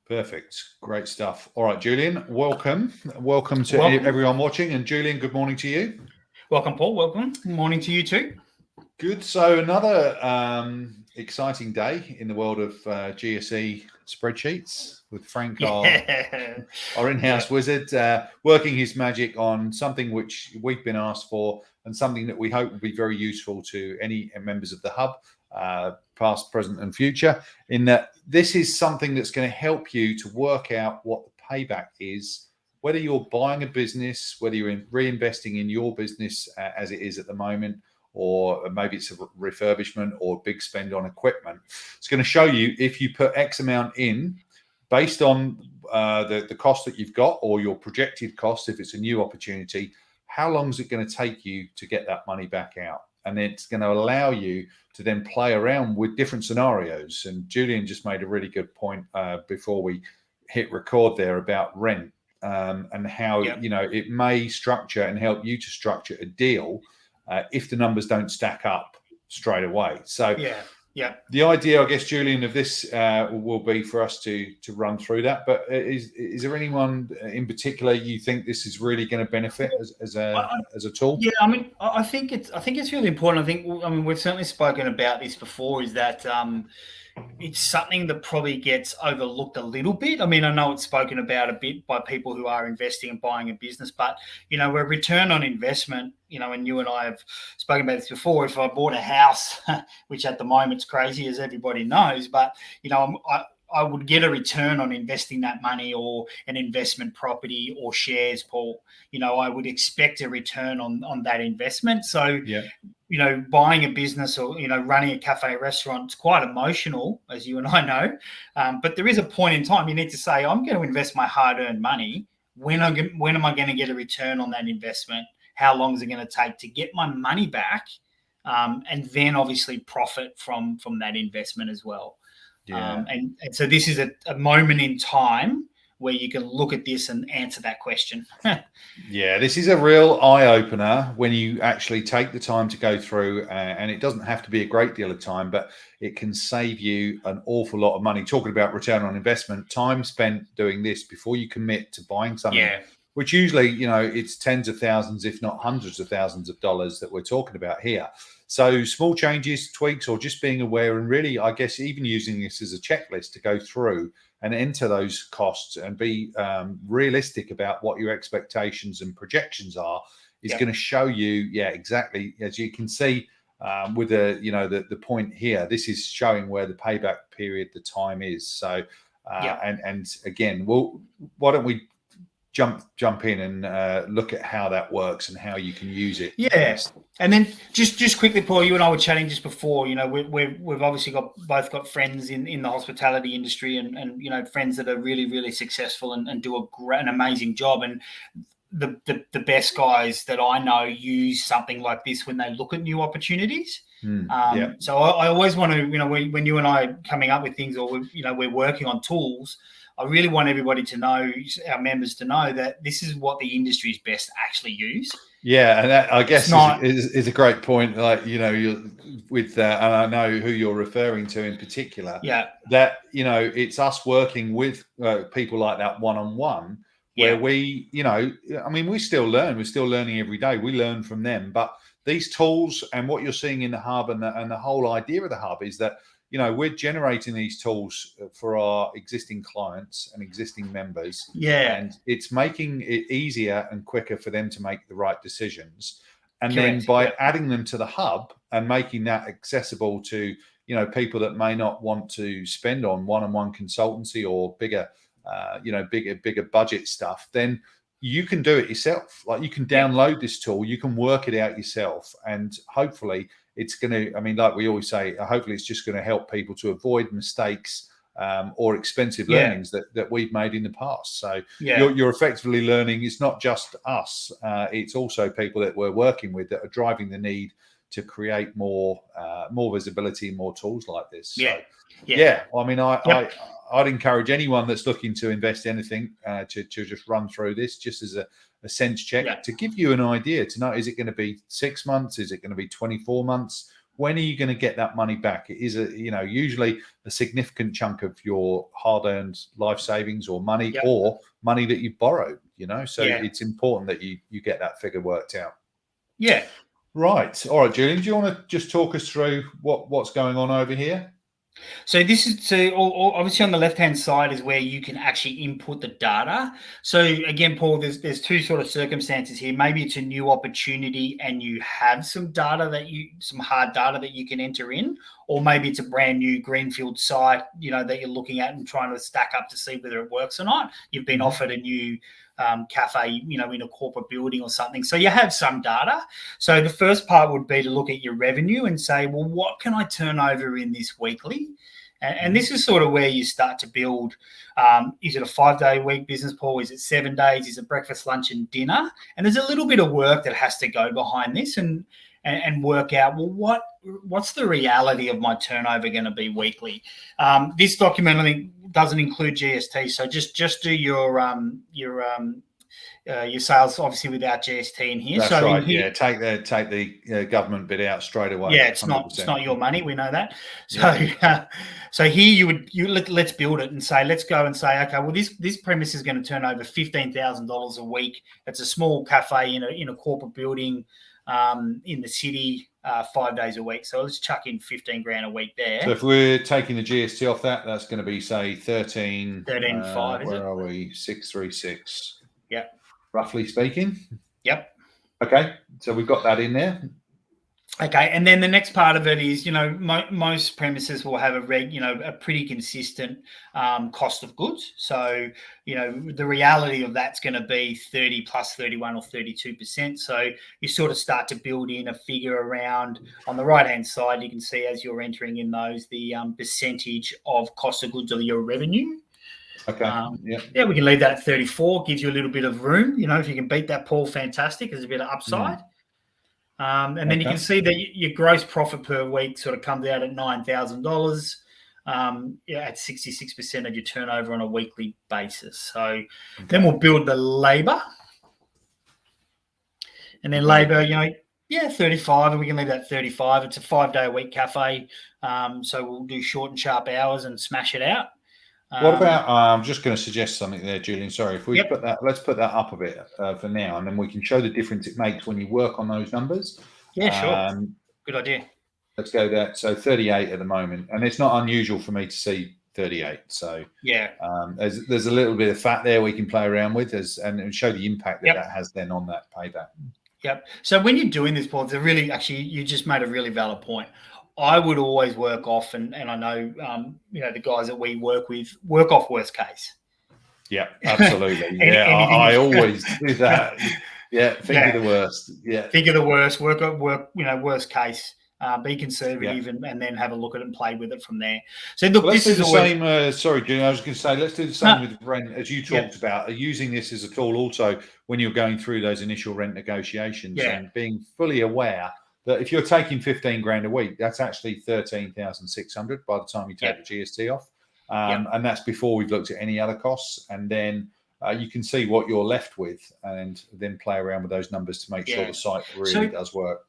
Perfect. Great stuff. All right, Julian, welcome. Welcome to Welcome. everyone watching. And Julian, good morning to you. Welcome, Paul. Welcome. Good morning to you too. Good. So another exciting day in the world of GSE spreadsheets with Frank, our in-house wizard, working his magic on something which we've been asked for and something that we hope will be very useful to any members of the hub, past, present, and future. In that this is something that's going to help you to work out what the payback is, whether you're buying a business, whether you're reinvesting in your business as it is at the moment, or maybe it's a refurbishment or big spend on equipment. It's going to show you if you put X amount in based on the cost that you've got or your projected cost, if it's a new opportunity, how long is it going to take you to get that money back out? And it's going to allow you to then play around with different scenarios. And Julian just made a really good point before we hit record there about rent and how, it may structure and help you to structure a deal if the numbers don't stack up straight away. So the idea, I guess, Julian, of this will be for us to run through that. But is there anyone in particular you think this is really going to benefit as a tool? Yeah, I think it's really important. We've certainly spoken about this before. Is that it's something that probably gets overlooked a little bit. I know it's spoken about a bit by people who are investing and buying a business, but where return on investment, and you and I have spoken about this before. If I bought a house, which at the moment's crazy, as everybody knows, but I would get a return on investing that money or an investment property or shares, Paul. I would expect a return on that investment. So, buying a business or, running a cafe restaurant is quite emotional, as you and I know. But there is a point in time you need to say, I'm going to invest my hard-earned money. When am I going to get a return on that investment? How long is it going to take to get my money back? And then obviously profit from that investment as well. And so this is a moment in time where you can look at this and answer that question. This is a real eye-opener when you actually take the time to go through, and it doesn't have to be a great deal of time, but it can save you an awful lot of money. Talking about return on investment, time spent doing this before you commit to buying something, which usually, it's tens of thousands, if not hundreds of thousands of dollars that we're talking about here. So small changes, tweaks, or just being aware, and really, I guess, even using this as a checklist to go through and enter those costs and be realistic about what your expectations and projections are is going to show you, exactly, as you can see with the point here, this is showing where the payback period, the time is. So, and again, why don't we jump in and look at how that works and how you can use it. And then just quickly, Paul, you and I were chatting just before. We've obviously both got friends in the hospitality industry, and friends that are really, really successful and do an amazing job. And the best guys that I know use something like this when they look at new opportunities. So I always want to, when you and I are coming up with things, or we're working on tools, I really want everybody to know, our members to know, that this is what the industry's best actually use. And that, I guess, is a great point. Like, you're with that, and I know who you're referring to in particular. That, it's us working with people like that one-on-one, where we, we still learn. We're still learning every day. We learn from them. But these tools and what you're seeing in the hub and the whole idea of the hub is that, we're generating these tools for our existing clients and existing members. And it's making it easier and quicker for them to make the right decisions. And then by adding them to the hub and making that accessible to, people that may not want to spend on one-on-one consultancy or bigger budget stuff, then you can do it yourself. Like, you can download this tool, you can work it out yourself, and hopefully it's going to, like we always say, hopefully it's just going to help people to avoid mistakes or expensive learnings that we've made in the past. So you're effectively learning. It's not just us. It's also people that we're working with that are driving the need to create more visibility, more tools like this. So, I'd encourage anyone that's looking to invest anything to just run through this just as a sense check to give you an idea to know, is it going to be 6 months? Is it going to be 24 months? when are you going to get that money back? It is usually a significant chunk of your hard-earned life savings or money, Yep. or money that you borrowed. So Yeah. it's important that you get that figure worked out. Yeah. Right. All right, Julian, do you want to just talk us through what's going on over here? So this is obviously on the left-hand side is where you can actually input the data. So again, Paul, there's two sort of circumstances here. Maybe it's a new opportunity and you have some hard data that you can enter in, or maybe it's a brand new greenfield site, that you're looking at and trying to stack up to see whether it works or not. You've been offered a new cafe, in a corporate building or something. So you have some data. So the first part would be to look at your revenue and say, well, what can I turn over in this weekly? And this is sort of where you start to build. Is it a 5-day week business, Paul? Is it 7 days? Is it breakfast, lunch, and dinner? And there's a little bit of work that has to go behind this and work out, well, what's the reality of my turnover going to be weekly? This document, I think, doesn't include GST, so just do your sales obviously without GST in here. That's so right. Here, take the government bit out straight away. Yeah, it's 100%. not your money. We know that. So Yeah. So here let's build it and say, let's go and say, okay, well this premise is going to turn over $15,000 a week. It's a small cafe in a corporate building in the city, 5 days a week. So let's chuck in 15 grand a week there. So if we're taking the GST off that's going to be, say, 13.5. Where are we? 636. Yep. Roughly speaking. Yep. Okay. So we've got that in there. Okay, and then the next part of it is, most premises will have a pretty consistent cost of goods. So, the reality of that's going to be 30 plus 31 or 32%. So you sort of start to build in a figure around, on the right-hand side, you can see as you're entering in those, the percentage of cost of goods of your revenue. Okay. Yeah, we can leave that at 34, gives you a little bit of room. If you can beat that, Paul, fantastic. There's a bit of upside. And then you can see that your gross profit per week sort of comes out at $9,000 at 66% of your turnover on a weekly basis. So then we'll build the labor. And then labor, 35, and we can leave that 35. It's a 5-day-a-week cafe. So we'll do short and sharp hours and smash it out. What about, I'm just going to suggest something there, Julian. Sorry, if we let's put that up a bit for now, and then we can show the difference it makes when you work on those numbers. Yeah, sure. Good idea. Let's go that. So 38 at the moment, and it's not unusual for me to see 38. So yeah, there's a little bit of fat there we can play around with and show the impact that has then on that payback. Yep. So when you're doing this, Paul, it's you just made a really valid point. I would always work off, and I know, the guys that we work with work off worst case. Yeah, absolutely. I always do that. Yeah, think of the worst. Yeah, think of the worst. Work, worst case. Be conservative and then have a look at it and play with it from there. So look, let's do the same. Sorry, Junior, I was going to say, let's do the same with rent, as you talked about, using this as a tool also when you're going through those initial rent negotiations and being fully aware that if you're taking 15 grand a week, that's actually 13,600 by the time you take the GST off. And that's before we've looked at any other costs. And then you can see what you're left with and then play around with those numbers to make sure the site really does work.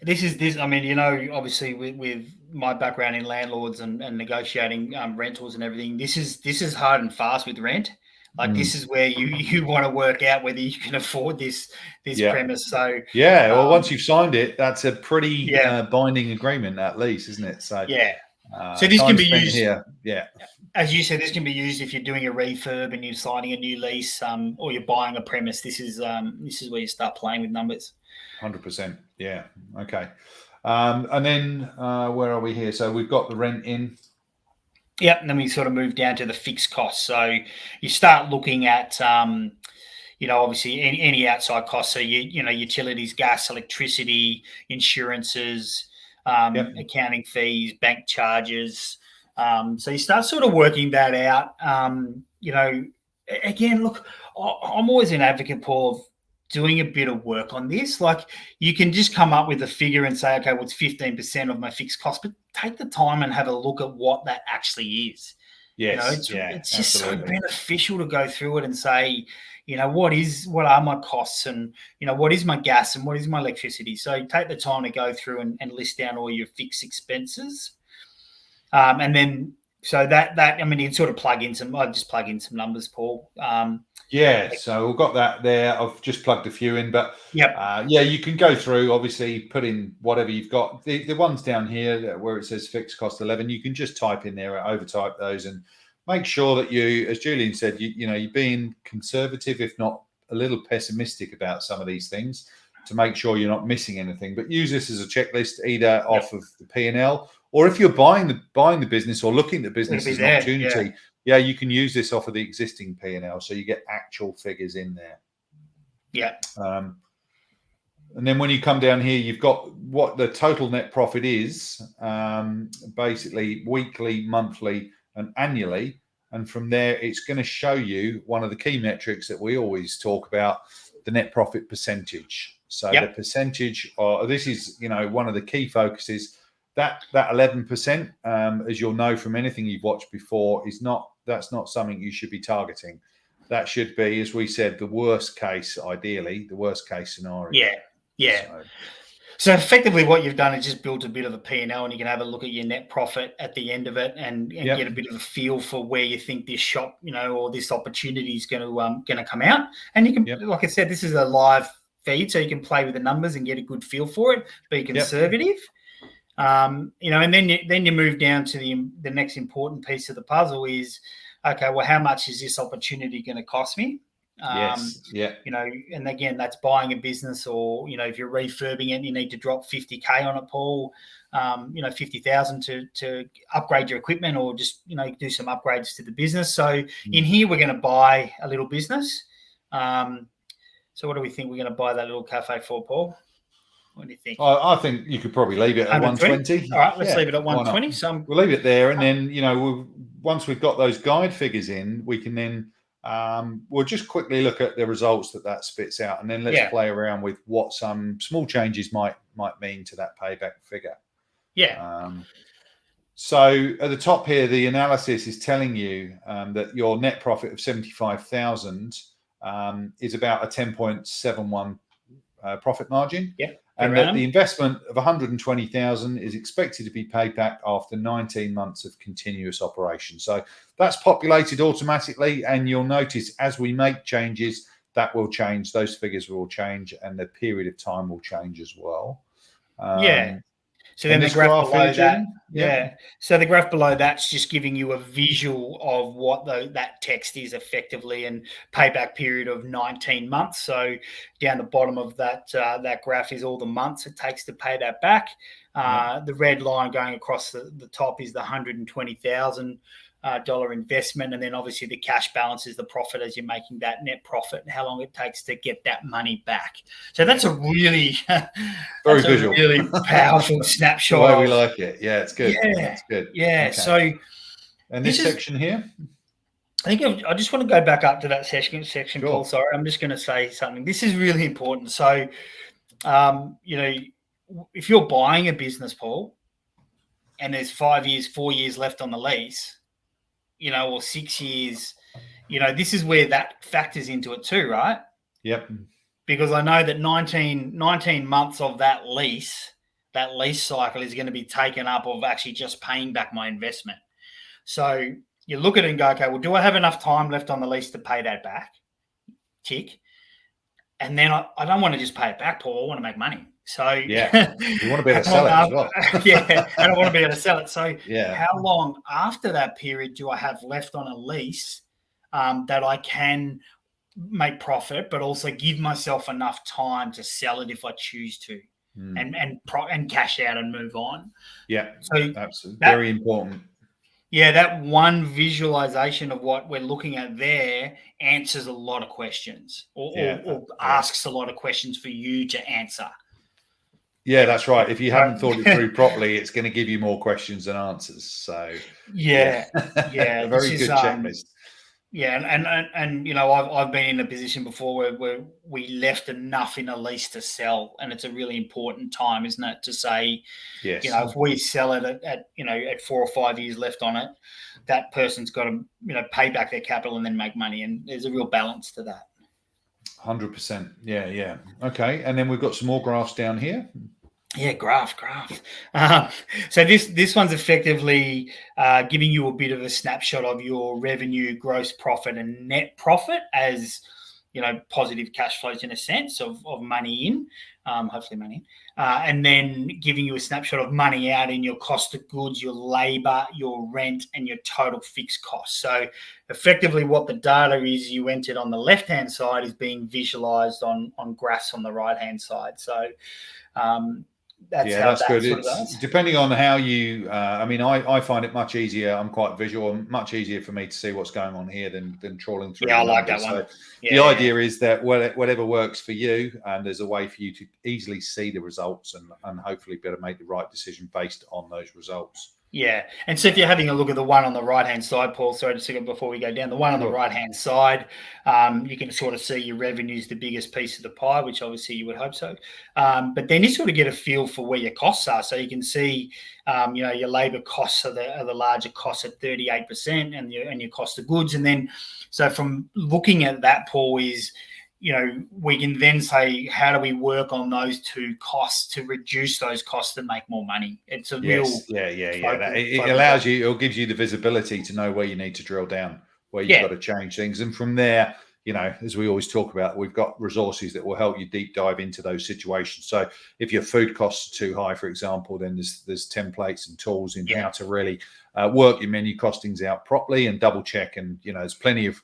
I mean, obviously with my background in landlords and negotiating rentals and everything, this is hard and fast with rent. Like this is where you want to work out whether you can afford this premise. So well, once you've signed it, that's a pretty binding agreement at least, isn't it? So so this can be used here. As you said, this can be used if you're doing a refurb and you're signing a new lease, or you're buying a premise. This is where you start playing with numbers. 100%. Yeah. Okay. And then where are we here? So we've got the rent in. Yep, and then we sort of move down to the fixed costs. So you start looking at, obviously any outside costs. So utilities, gas, electricity, insurances, accounting fees, bank charges. So you start sort of working that out. Again, look, I'm always an advocate, Paul, of doing a bit of work on this. Like, you can just come up with a figure and say, okay, well, it's 15% of my fixed cost, but take the time and have a look at what that actually is. Yes, it's just absolutely. so beneficial to go through it and say, what are my costs, and what is my gas and what is my electricity. So take the time to go through and list down all your fixed expenses, and then so that I mean, you can sort of I just plug in some numbers, Paul. So we've got that there. I've just plugged a few in, but Yep. you can go through, obviously, put in whatever you've got. The ones down here where it says fixed cost 11, you can just type in there, overtype those, and make sure that you, as Julian said, you're being conservative, if not a little pessimistic about some of these things, to make sure you're not missing anything. But use this as a checklist, either off of the P&L, or if you're buying the business or looking at the business as an opportunity. You can use this off of the existing P&L, so you get actual figures in there. And then when you come down here, you've got what the total net profit is, basically weekly, monthly, and annually. And from there, it's going to show you one of the key metrics that we always talk about, the net profit percentage. So the percentage, this is one of the key focuses. That 11%, as you'll know from anything you've watched before, that's not something you should be targeting. That should be, as we said, the worst case, ideally, the worst case scenario. So effectively what you've done is just built a bit of a P&L, and you can have a look at your net profit at the end of it and get a bit of a feel for where you think this shop, or this opportunity is going to come out. And you can, like I said, this is a live feed, so you can play with the numbers and get a good feel for it, be conservative. And then you move down to the next important piece of the puzzle is, okay, well, how much is this opportunity going to cost me? And again, that's buying a business, or if you're refurbing it, you need to drop 50K on it, Paul. 50,000 to upgrade your equipment, or just do some upgrades to the business. So in here, we're going to buy a little business. So what do we think we're going to buy that little cafe for, Paul? What do you think? I think you could probably leave it at 120. All right, let's leave it at 120. So we'll leave it there, and then once we've got those guide figures in, we can then we'll just quickly look at the results that spits out, and then let's play around with what some small changes might mean to that payback figure. So at the top here, the analysis is telling you that your net profit of 75,000 is about a 10.71 profit margin. And that the investment of 120,000 is expected to be paid back after 19 months of continuous operation. So that's populated automatically, and you'll notice as we make changes, that will change. Those figures will change, and the period of time will change as well. So then the graph below that, so the graph below that's just giving you a visual of what that text is effectively, and payback period of 19 months. So down the bottom of that graph is all the months it takes to pay that back. The red line going across the top is the $120,000 investment, and then obviously the cash balance is the profit as you're making that net profit, and how long it takes to get that money back. So that's a really very visual, really powerful snapshot. The way we like it. It's good. It's good. Okay. So and this section here, I think I just want to go back up to that section, Paul. Sorry, I'm just going to say something. This is really important. So, if you're buying a business, Paul, and there's 4 years left on the lease, or 6 years, this is where that factors into it too, right? Because I know that 19 months of that lease cycle is going to be taken up of actually just paying back my investment. So you look at it and go, okay, well, do I have enough time left on the lease to pay that back? Tick. And then I don't want to just pay it back, Paul. I want to make money. So you want to be able to sell it as well. I don't want to be able to sell it. So how long after that period do I have left on a lease that I can make profit, but also give myself enough time to sell it if I choose to, and cash out and move on? So absolutely very important. That one visualization of what we're looking at there answers a lot of questions, or asks a lot of questions for you to answer. That's right. If you haven't thought it through properly, it's going to give you more questions than answers. So a very good checklist. Yeah, and I've been in a position before where we left enough in a lease to sell, and it's a really important time, isn't it, to say, Yes. if we sell it at 4 or 5 years left on it, that person's got to pay back their capital and then make money, and there's a real balance to that. 100%. Yeah. Okay, and then we've got some more graphs down here. Yeah, graph. So this one's effectively giving you a bit of a snapshot of your revenue, gross profit, and net profit as positive cash flows in a sense of money in, hopefully money in, and then giving you a snapshot of money out in your cost of goods, your labor, your rent, and your total fixed costs. So effectively what the data is you entered on the left-hand side is being visualized on graphs on the right-hand side. So that's good. Sort of it's does. Depending on how you I find it much easier. I'm quite visual, much easier for me to see what's going on here than trawling through I the like numbers. that one. So the idea is that whatever works for you, and there's a way for you to easily see the results and hopefully be able to make the right decision based on those results. Yeah. And so if you're having a look at the one on the right-hand side, Paul, sorry, just a second before we go down, the one on the right-hand side, you can sort of see your revenue is the biggest piece of the pie, which obviously you would hope so. But then you sort of get a feel for where your costs are. So you can see, your labor costs are the larger costs at 38% and your cost of goods. And then, so from looking at that, Paul, is, we can then say, how do we work on those two costs to reduce those costs and make more money? It's a real It allows you, or gives you the visibility to know where you need to drill down, where you've got to change things, and from there, as we always talk about, we've got resources that will help you deep dive into those situations. So if your food costs are too high, for example, then there's templates and tools in how to really work your menu costings out properly and double check, and there's plenty of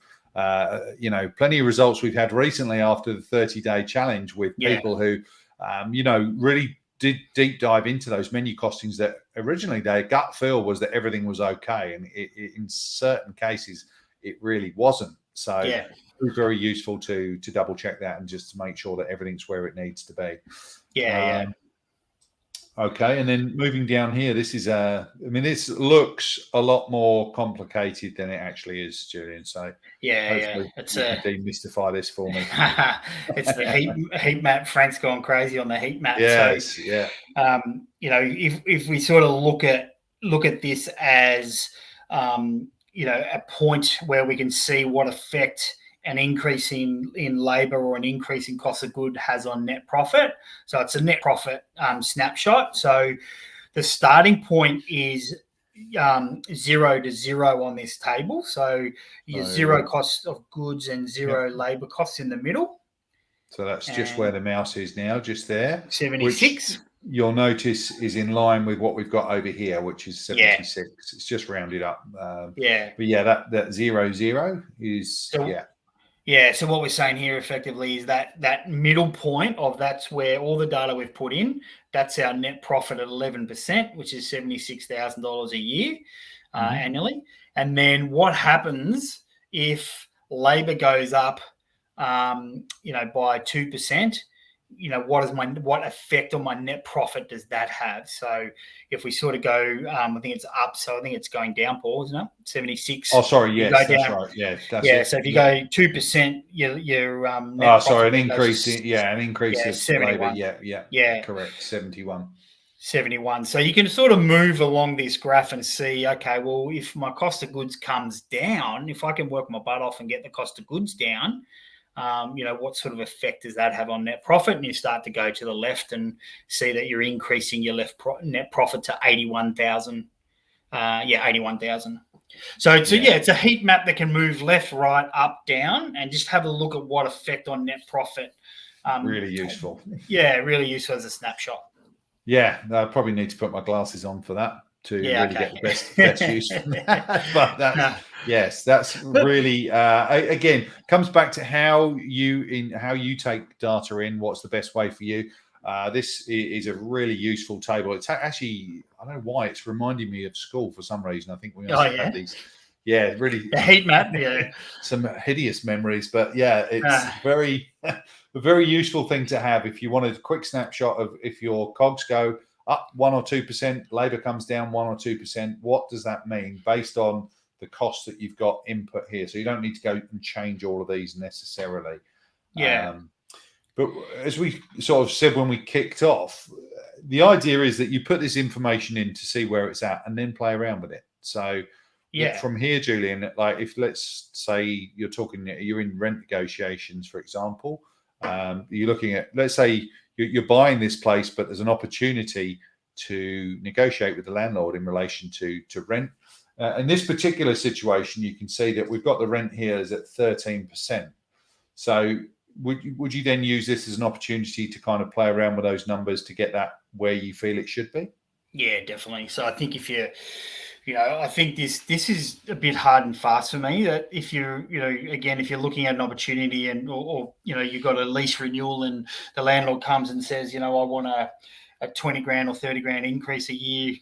results we've had recently after the 30-day challenge with people who, really did deep dive into those menu costings that originally their gut feel was that everything was okay. And in certain cases, it really wasn't. So it was very useful to double check that and just to make sure that everything's where it needs to be. Okay, and then moving down here, this is this looks a lot more complicated than it actually is, Julian. So it's you can demystify this for me. It's the heat map. Frank's gone crazy on the heat map. Yes, so if we sort of look at this as a point where we can see what effect an increase in labor or an increase in cost of good has on net profit. So it's a net profit snapshot. So the starting point is 0 to 0 on this table. So your zero cost of goods and zero labor costs in the middle. So that's just where the mouse is now, just there. 76. Which you'll notice is in line with what we've got over here, which is 76. It's just rounded up. But that 0 0 is so what we're saying here effectively is that middle point of that's where all the data we've put in, that's our net profit at 11%, which is $76,000 a year annually. And then what happens if labor goes up, by 2%? What effect on my net profit does that have? So if we sort of go, I think it's up, so I think it's going down, Paul, isn't it? 76. Oh, sorry, yes, that's right. Yeah, that's it. So if you go 2%, your net an increase of 71. labor. Yeah, correct. 71. So you can sort of move along this graph and see, okay, well, if my cost of goods comes down, if I can work my butt off and get the cost of goods down, what sort of effect does that have on net profit? And you start to go to the left and see that you're increasing your net profit to 81,000. 81,000. So it's a heat map that can move left, right, up, down, and just have a look at what effect on net profit. Really useful. Yeah, really useful as a snapshot. Yeah, I probably need to put my glasses on for that to really get the best use from that. But that's really again comes back to how you take data in. What's the best way for you? This is a really useful table. It's actually, I don't know why, it's reminding me of school for some reason. I think we also had these. Yeah, really. The heat map. Yeah, some hideous memories, but it's very a very useful thing to have if you wanted a quick snapshot of if your COGS go up 1 or 2%, labor comes down 1 or 2%. What does that mean based on the cost that you've got input here. So you don't need to go and change all of these necessarily. Yeah. But as we sort of said when we kicked off, the idea is that you put this information in to see where it's at and then play around with it. So from here, Julian, like if let's say you're in rent negotiations, for example, you're looking at, let's say you're buying this place, but there's an opportunity to negotiate with the landlord in relation to rent. In this particular situation, you can see that we've got the rent here is at 13%. So would you then use this as an opportunity to kind of play around with those numbers to get that where you feel it should be? Yeah, definitely. So I think if I think this is a bit hard and fast for me, that if if you're looking at an opportunity or you've got a lease renewal and the landlord comes and says, I want a 20 grand or 30 grand increase a year,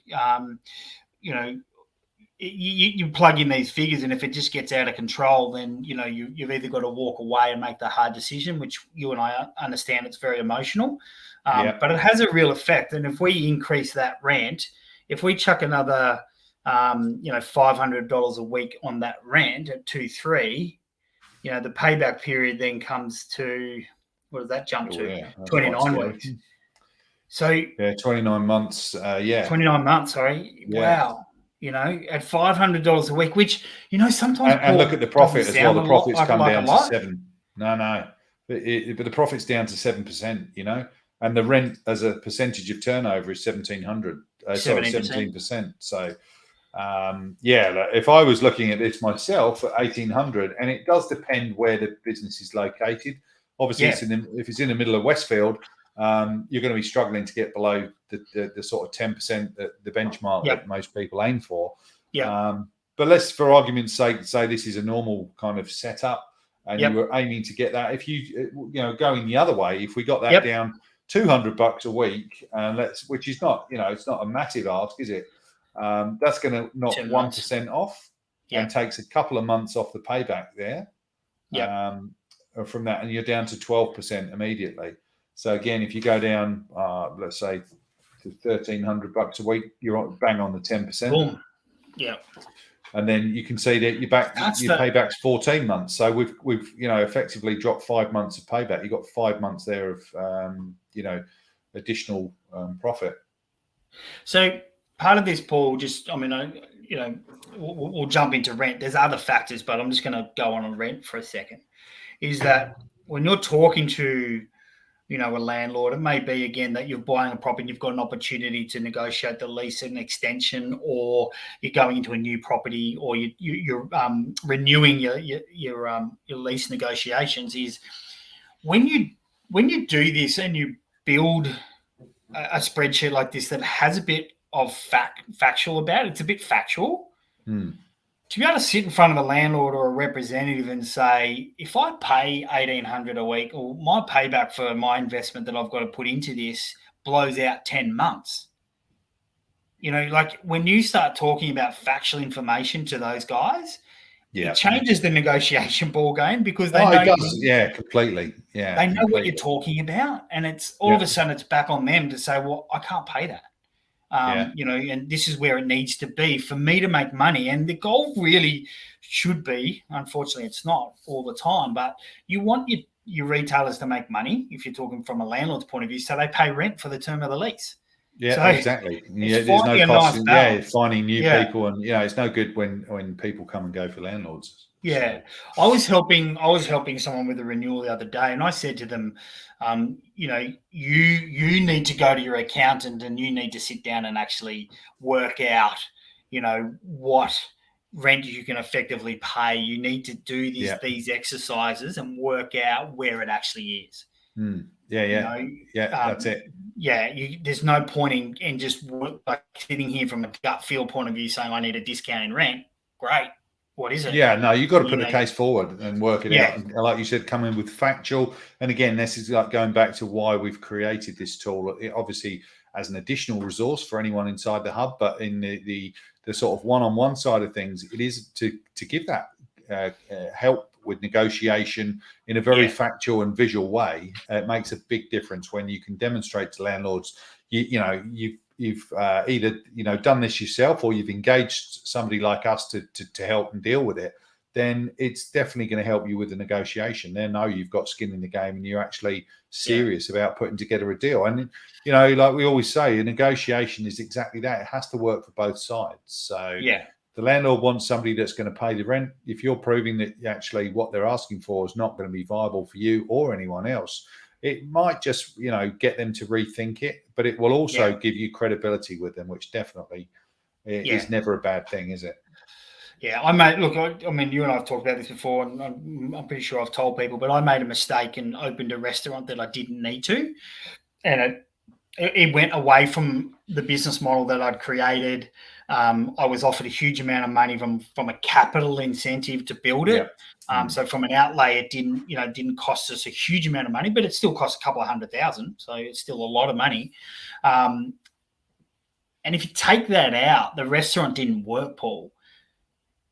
you plug in these figures, and if it just gets out of control, then you've either got to walk away and make the hard decision, which you and I understand it's very emotional, but it has a real effect. And if we increase that rent, if we chuck another $500 a week on that rent at 2-3, the payback period then comes to, what does that jump to? 29 weeks. So 29 months. 29 months. Sorry. Yeah. Wow. At $500 a week, which sometimes and look at the profit as well. The profits come down to 7. No, but the profit's down to 7%. And the rent as a percentage of turnover is 17%. So, if I was looking at this myself at 1,800, and it does depend where the business is located. Obviously, if it's in the middle of Westfield, you're going to be struggling to get below the sort of 10% that the benchmark that most people aim for. But let's, for argument's sake, say this is a normal kind of setup, and you were aiming to get that. If you going the other way, if we got that down $200 a week, which is not, it's not a massive ask, is it? That's going to knock 1% off and takes a couple of months off the payback there. From that, and you're down to 12% immediately. So again, if you go down, let's say to $1,300 a week, you're bang on the 10%. Boom. Yeah. And then you can see that your payback's 14 months. So we've effectively dropped 5 months of payback. You've got 5 months there of additional profit. So part of this, Paul, we'll jump into rent. There's other factors, but I'm just going to go on rent for a second. Is that when you're talking to a landlord, it may be, again, that you're buying a property and you've got an opportunity to negotiate the lease and extension, or you're going into a new property, or you're renewing your lease negotiations. Is when you do this and you build a spreadsheet like this that has a bit of factual about it, it's a bit factual. To be able to sit in front of a landlord or a representative and say, if I pay $1,800 a week, or my payback for my investment that I've got to put into this blows out 10 months. Like when you start talking about factual information to those guys, it changes the negotiation ball game, because they know. It does. Completely. Yeah, they know what you're talking about, and it's all of a sudden it's back on them to say, well, I can't pay that. And this is where it needs to be for me to make money. And the goal really should be, unfortunately, it's not all the time, but you want your retailers to make money, if you're talking from a landlord's point of view, so they pay rent for the term of the lease. Yeah, so exactly. There's no cost. Finding new people, and it's no good when people come and go for landlords. Yeah, so. I was helping someone with a renewal the other day, and I said to them, you need to go to your accountant and you need to sit down and actually work out, what rent you can effectively pay. You need to do these exercises and work out where it actually is. That's it. There's no point in just like sitting here from a gut feel point of view saying I need a discount in rent. Great. What is it? Yeah, no, you've got to put the case forward and work it out. And like you said, come in with factual. And again, this is like going back to why we've created this tool. It obviously as an additional resource for anyone inside the hub, but in the sort of one-on-one side of things, it is to give that help with negotiation in a very factual and visual way. It makes a big difference when you can demonstrate to landlords, either done this yourself or you've engaged somebody like us to help and deal with it, then it's definitely going to help you with the negotiation. They know you've got skin in the game and you're actually serious about putting together a deal. And like we always say, a negotiation is exactly that. It has to work for both sides. So the landlord wants somebody that's going to pay the rent. If you're proving that actually what they're asking for is not going to be viable for you or anyone else, it might just, get them to rethink it, but it will also give you credibility with them, which definitely is never a bad thing, is it? Yeah, I mean, you and I have talked about this before, and I'm pretty sure I've told people, but I made a mistake and opened a restaurant that I didn't need to. And it went away from the business model that I'd created. I was offered a huge amount of money from a capital incentive to build it. So from an outlay, it didn't cost us a huge amount of money, but it still cost a couple of $100,000. So it's still a lot of money. And if you take that out, the restaurant didn't work, Paul.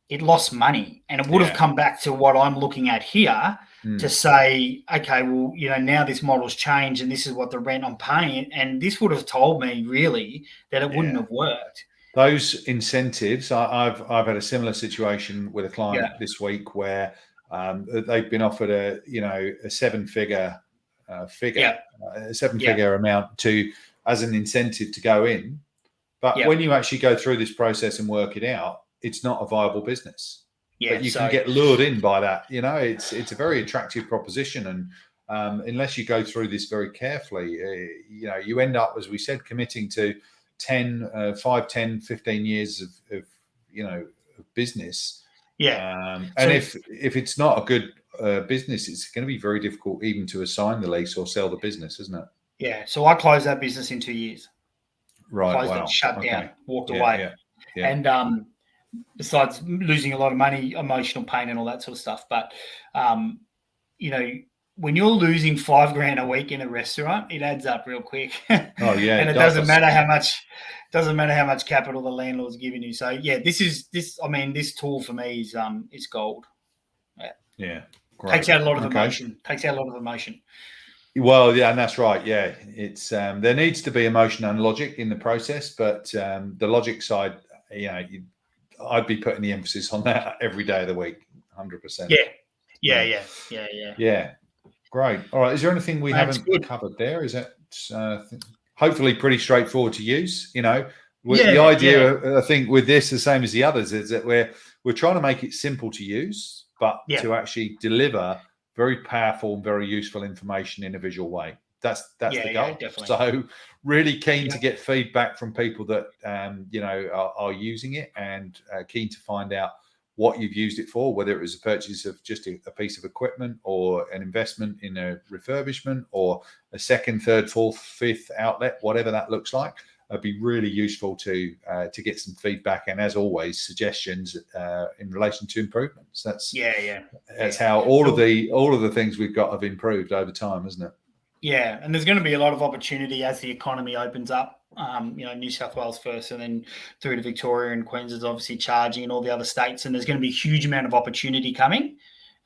It lost money, and it would have come back to what I'm looking at here to say, okay, well, now this model's changed and this is what the rent I'm paying. And this would have told me really that it wouldn't have worked. Those incentives, I've had a similar situation with a client this week where they've been offered a seven-figure amount as an incentive to go in. But when you actually go through this process and work it out, it's not a viable business. But you can get lured in by that. It's a very attractive proposition. And unless you go through this very carefully, you end up, as we said, committing to 5, 10, 15 years of business. And if it's not a good business, it's going to be very difficult even to assign the lease or sell the business, isn't it? Yeah. So I closed that business in 2 years. Right. Closed it, shut down, walked away. Yeah. And besides losing a lot of money, emotional pain and all that sort of stuff. But, when you're losing $5,000 a week in a restaurant, it adds up real quick. Oh yeah. And it doesn't matter how much capital the landlord's giving you. So this tool for me is gold. Yeah. Great. Takes out a lot of emotion. Well, yeah, and that's right. Yeah, it's there needs to be emotion and logic in the process, but the logic side, I'd be putting the emphasis on that every day of the week, 100%. Yeah. Great. All right. Is there anything we haven't covered there? Is it hopefully pretty straightforward to use? The idea, I think, with this, the same as the others, is that we're trying to make it simple to use, but to actually deliver very powerful and very useful information in a visual way. That's the goal. Definitely. So really keen to get feedback from people that are using it, and keen to find out what you've used it for, whether it was a purchase of just a piece of equipment or an investment in a refurbishment or a second, third, fourth, fifth outlet, whatever that looks like. It'd be really useful to get some feedback, and as always, suggestions in relation to improvements. That's how all of the things we've got have improved over time, isn't it? Yeah, and there's going to be a lot of opportunity as the economy opens up. New South Wales first, and then through to Victoria and Queensland's obviously charging, and all the other states. And there's going to be a huge amount of opportunity coming.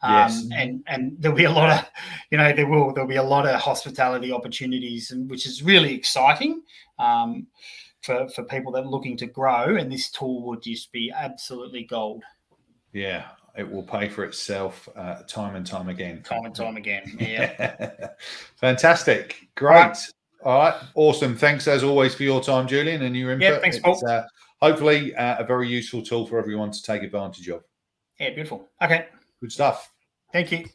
And there'll be a lot of, there'll be a lot of hospitality opportunities, which is really exciting for people that are looking to grow. And this tool would just be absolutely gold. Yeah, it will pay for itself time and time again. Yeah. Fantastic. Great. All right. Awesome. Thanks as always for your time, Julian, and your input. Yeah, thanks, Paul. It's hopefully a very useful tool for everyone to take advantage of. Yeah, beautiful. Okay. Good stuff. Thank you.